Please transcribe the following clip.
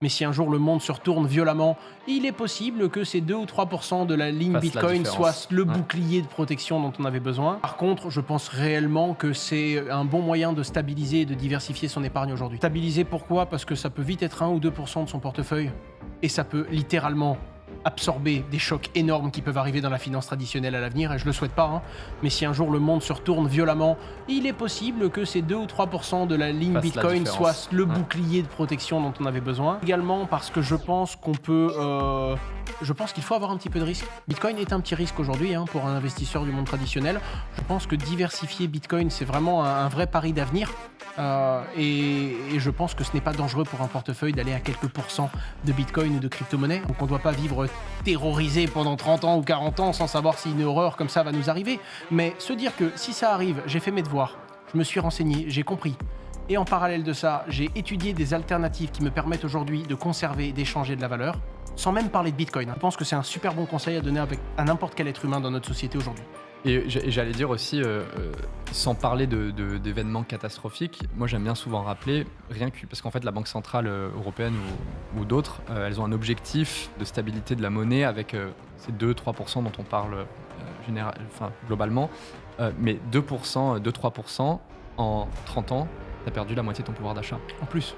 Mais si un jour le monde se retourne violemment, il est possible que ces 2 ou 3% de la ligne Fasse la Bitcoin soient différence. le Ouais. bouclier de protection dont on avait besoin. Par contre, je pense réellement que c'est un bon moyen de stabiliser et de diversifier son épargne aujourd'hui. Stabiliser pourquoi? Parce que ça peut vite être 1 ou 2% de son portefeuille et ça peut littéralement absorber des chocs énormes qui peuvent arriver dans la finance traditionnelle à l'avenir, et je le souhaite pas, hein. Mais si un jour le monde se retourne violemment, il est possible que ces 2 ou 3% de la ligne Fasse la Bitcoin soient différence. le Ouais. bouclier de protection dont on avait besoin. Également parce que je pense qu'on peut... je pense qu'il faut avoir un petit peu de risque. Bitcoin est un petit risque aujourd'hui, hein, pour un investisseur du monde traditionnel. Je pense que diversifier Bitcoin, c'est vraiment un vrai pari d'avenir. Et je pense que ce n'est pas dangereux pour un portefeuille d'aller à quelques pourcents de Bitcoin ou de crypto-monnaie. Donc on ne doit pas vivre terrorisé pendant 30 ans ou 40 ans sans savoir si une horreur comme ça va nous arriver. Mais se dire que si ça arrive, j'ai fait mes devoirs, je me suis renseigné, j'ai compris. Et en parallèle de ça, j'ai étudié des alternatives qui me permettent aujourd'hui de conserver et d'échanger de la valeur, sans même parler de Bitcoin. Je pense que c'est un super bon conseil à donner à n'importe quel être humain dans notre société aujourd'hui. Et j'allais dire aussi, sans parler d'événements catastrophiques, moi j'aime bien souvent rappeler, rien que parce qu'en fait la Banque centrale européenne ou d'autres, elles ont un objectif de stabilité de la monnaie avec ces 2-3% dont on parle globalement, mais 2%, 2-3% en 30 ans, tu as perdu la moitié de ton pouvoir d'achat. En plus,